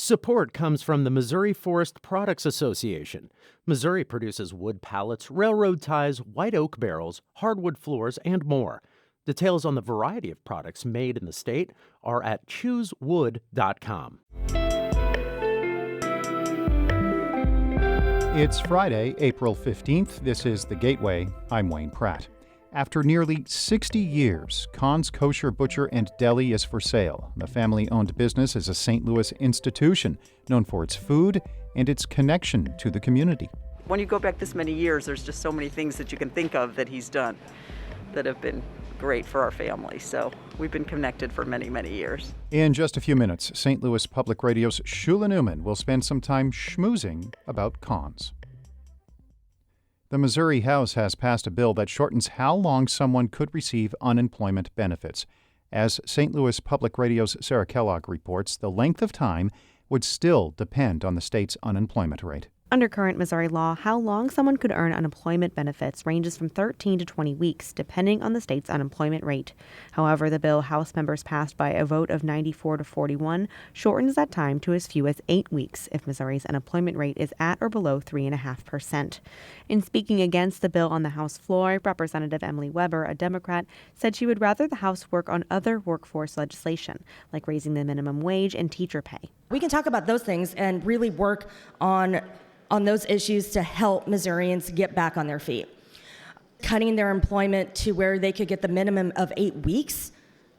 Support comes from the Missouri Forest Products Association. Missouri produces wood pallets, railroad ties, white oak barrels, hardwood floors, and more. Details on the variety of products made in the state are at choosewood.com. It's Friday, April 15th. This is The Gateway. I'm Wayne Pratt. After nearly 60 years, Kohn's Kosher Butcher and Deli is for sale. The family-owned business is a St. Louis institution known for its food and its connection to the community. When you go back this many years, there's just so many things that you can think of that he's done that have been great for our family. So we've been connected for many, many years. In just a few minutes, St. Louis Public Radio's Shula Newman will spend some time schmoozing about Kohn's. The Missouri House has passed a bill that shortens how long someone could receive unemployment benefits. As St. Louis Public Radio's Sarah Kellogg reports, the length of time would still depend on the state's unemployment rate. Under current Missouri law, how long someone could earn unemployment benefits ranges from 13 to 20 weeks, depending on the state's unemployment rate. However, the bill House members passed by a vote of 94 to 41 shortens that time to as few as 8 weeks if Missouri's unemployment rate is at or below 3.5%. In speaking against the bill on the House floor, Representative Emily Weber, a Democrat, said she would rather the House work on other workforce legislation, like raising the minimum wage and teacher pay. We can talk about those things and really work on those issues to help Missourians get back on their feet. Cutting their employment to where they could get the minimum of 8 weeks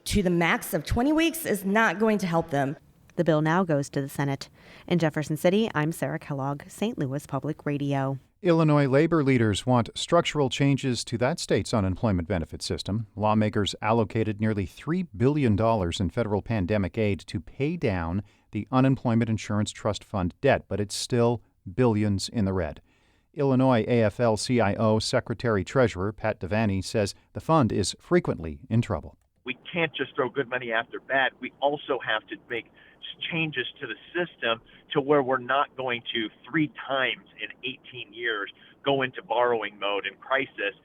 to the max of 20 weeks is not going to help them. The bill now goes to the Senate. In Jefferson City, I'm Sarah Kellogg, St. Louis Public Radio. Illinois labor leaders want structural changes to that state's unemployment benefit system. Lawmakers allocated nearly $3 billion in federal pandemic aid to pay down the Unemployment Insurance Trust Fund debt, but it's still billions in the red. Illinois AFL-CIO Secretary-Treasurer Pat Devaney says the fund is frequently in trouble. We can't just throw good money after bad. We also have to make changes to the system to where we're not going to 3 times in 18 years go into borrowing mode and crisis.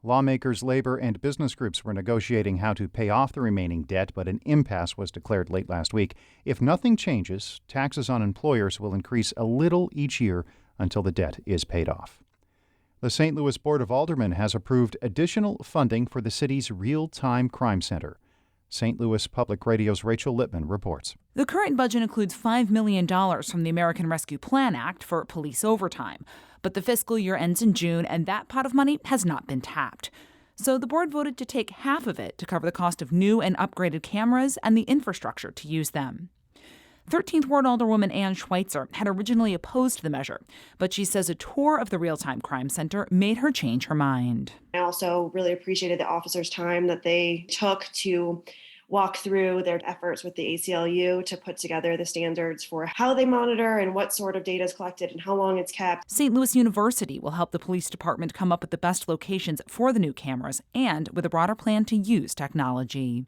Lawmakers, labor, and business groups were negotiating how to pay off the remaining debt, but an impasse was declared late last week. If nothing changes, taxes on employers will increase a little each year until the debt is paid off. The St. Louis Board of Aldermen has approved additional funding for the city's real-time crime center. St. Louis Public Radio's Rachel Lippman reports. The current budget includes $5 million from the American Rescue Plan Act for police overtime. But the fiscal year ends in June, and that pot of money has not been tapped. So the board voted to take half of it to cover the cost of new and upgraded cameras and the infrastructure to use them. 13th Ward Alderwoman Ann Schweitzer had originally opposed the measure, but she says a tour of the real-time crime center made her change her mind. I also really appreciated the officers' time that they took to walk through their efforts with the ACLU to put together the standards for how they monitor and what sort of data is collected and how long it's kept. St. Louis University will help the police department come up with the best locations for the new cameras and with a broader plan to use technology.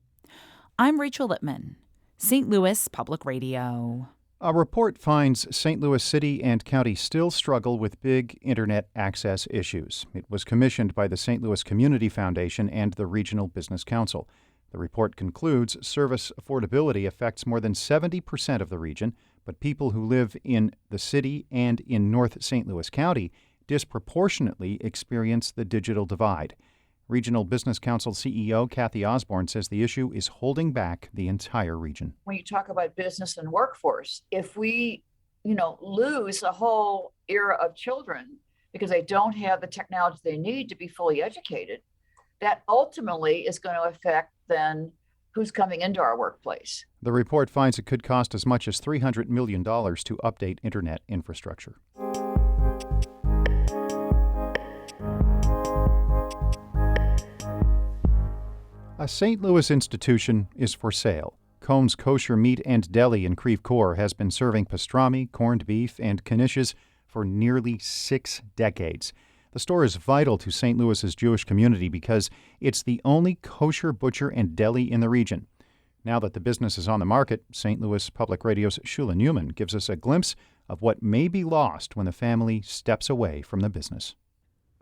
I'm Rachel Lippman, St. Louis Public Radio. A report finds St. Louis City and County still struggle with big internet access issues. It was commissioned by the St. Louis Community Foundation and the Regional Business Council. The report concludes service affordability affects more than 70% of the region, but people who live in the city and in North St. Louis County disproportionately experience the digital divide. Regional Business Council CEO Kathy Osborne says the issue is holding back the entire region. When you talk about business and workforce, if we, lose the whole era of children because they don't have the technology they need to be fully educated, that ultimately is going to affect then who's coming into our workplace. The report finds it could cost as much as $300 million to update internet infrastructure. A St. Louis institution is for sale. Kohn's Kosher Meat and Deli in Creve Coeur has been serving pastrami, corned beef, and knishes for nearly 6 decades. The store is vital to St. Louis's Jewish community because it's the only kosher butcher and deli in the region. Now that the business is on the market, St. Louis Public Radio's Shula Newman gives us a glimpse of what may be lost when the family steps away from the business.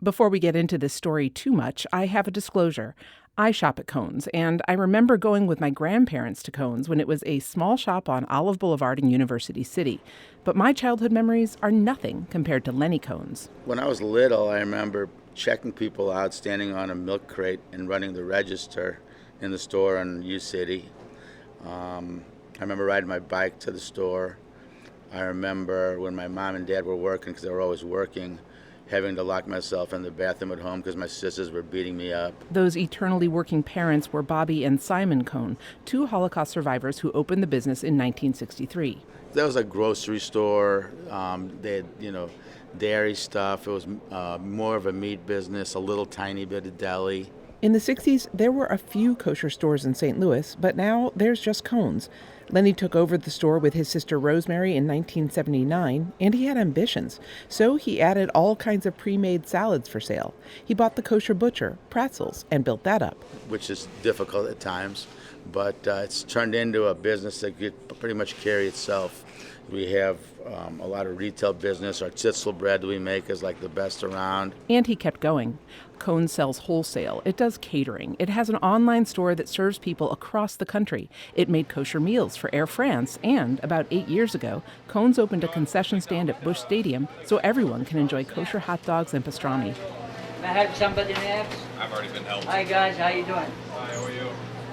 Before we get into this story too much, I have a disclosure. I shop at Kohn's, and I remember going with my grandparents to Kohn's when it was a small shop on Olive Boulevard in University City. But my childhood memories are nothing compared to Lenny Kohn's. When I was little, I remember checking people out, standing on a milk crate and running the register in the store in U City. I remember riding my bike to the store. I remember when my mom and dad were working, because they were always working, having to lock myself in the bathroom at home because my sisters were beating me up. Those eternally working parents were Bobby and Simon Kohn, two Holocaust survivors who opened the business in 1963. There was a grocery store. They had, dairy stuff. It was more of a meat business, a little tiny bit of deli. In the 60s, there were a few kosher stores in St. Louis, but now there's just Kohn's. Lenny took over the store with his sister Rosemary in 1979, and he had ambitions. So he added all kinds of pre-made salads for sale. He bought the kosher butcher, pretzels, and built that up. Which is difficult at times, but it's turned into a business that could pretty much carry itself. We have a lot of retail business. Our titzel bread we make is like the best around. And he kept going. Kohn sells wholesale. It does catering. It has an online store that serves people across the country. It made kosher meals for Air France. And about 8 years ago, Kohn's opened a concession stand at Busch Stadium so everyone can enjoy kosher hot dogs and pastrami. May I have somebody next? I've already been helped. Hi, guys. How you doing? Hi, how are you?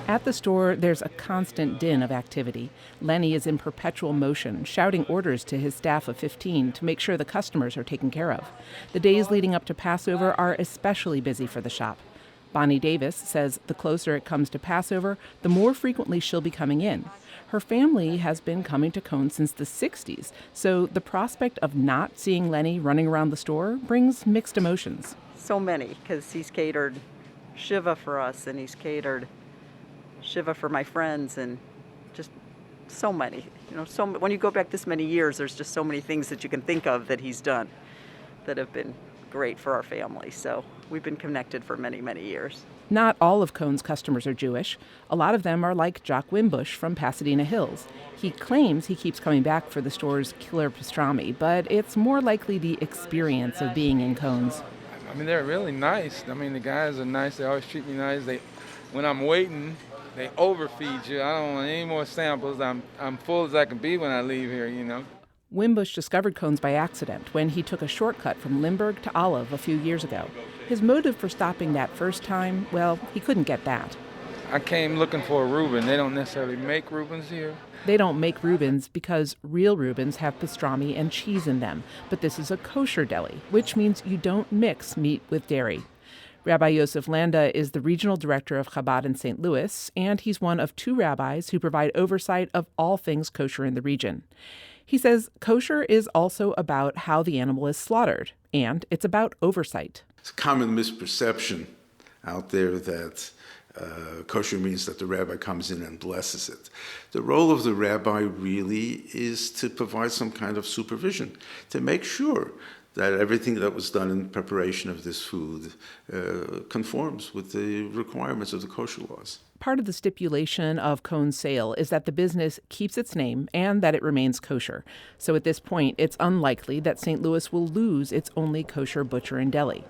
At the store, there's a constant din of activity. Lenny is in perpetual motion, shouting orders to his staff of 15 to make sure the customers are taken care of. The days leading up to Passover are especially busy for the shop. Bonnie Davis says the closer it comes to Passover, the more frequently she'll be coming in. Her family has been coming to Kohn since the 60s, so the prospect of not seeing Lenny running around the store brings mixed emotions. So many, because he's catered Shiva for us, and he's catered Shiva for my friends, and just so many. When you go back this many years, there's just so many things that you can think of that he's done that have been great for our family. So we've been connected for many, many years. Not all of Kohn's customers are Jewish. A lot of them are like Jock Wimbush from Pasadena Hills. He claims he keeps coming back for the store's killer pastrami, but it's more likely the experience of being in Kohn's. I mean, they're really nice. I mean, the guys are nice. They always treat me nice. When I'm waiting, they overfeed you. I don't want any more samples. I'm full as I can be when I leave here, Wimbush discovered Kohn's by accident when he took a shortcut from Limburg to Olive a few years ago. His motive for stopping that first time, well, he couldn't get that. I came looking for a Reuben. They don't necessarily make Reubens here. They don't make Reubens because real Reubens have pastrami and cheese in them. But this is a kosher deli, which means you don't mix meat with dairy. Rabbi Yosef Landa is the regional director of Chabad in St. Louis, and he's one of two rabbis who provide oversight of all things kosher in the region. He says kosher is also about how the animal is slaughtered, and it's about oversight. It's a common misperception out there that kosher means that the rabbi comes in and blesses it. The role of the rabbi really is to provide some kind of supervision, to make sure that everything that was done in preparation of this food conforms with the requirements of the kosher laws. Part of the stipulation of Kohn's sale is that the business keeps its name and that it remains kosher. So at this point, it's unlikely that St. Louis will lose its only kosher butcher and deli.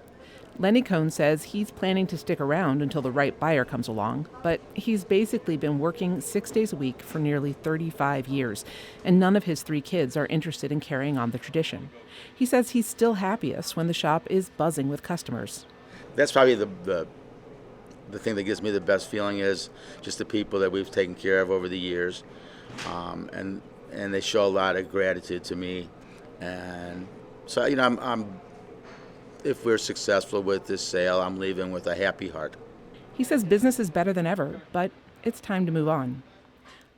Lenny Kohn says he's planning to stick around until the right buyer comes along, but he's basically been working 6 days a week for nearly 35 years, and none of his 3 kids are interested in carrying on the tradition. He says he's still happiest when the shop is buzzing with customers. That's probably the thing that gives me the best feeling is just the people that we've taken care of over the years, and they show a lot of gratitude to me, and so I'm if we're successful with this sale, I'm leaving with a happy heart. He says business is better than ever, but it's time to move on.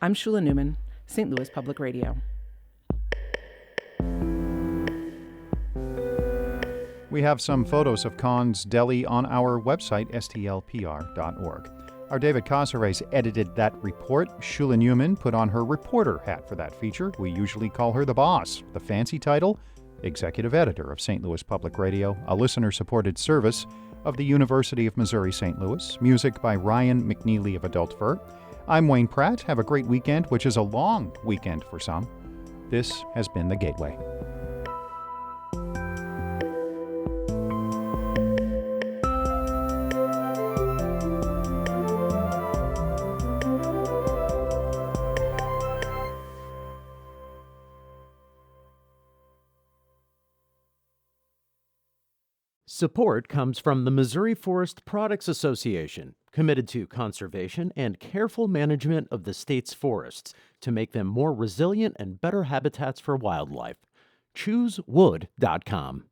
I'm Shula Newman, St. Louis Public Radio. We have some photos of Kohn's Deli on our website, stlpr.org. Our David Casares edited that report. Shula Newman put on her reporter hat for that feature. We usually call her the boss. The fancy title? Executive Editor of St. Louis Public Radio, a listener-supported service of the University of Missouri-St. Louis. Music by Ryan McNeely of Adult Fur. I'm Wayne Pratt. Have a great weekend, which is a long weekend for some. This has been The Gateway. Support comes from the Missouri Forest Products Association, committed to conservation and careful management of the state's forests to make them more resilient and better habitats for wildlife. ChooseWood.com.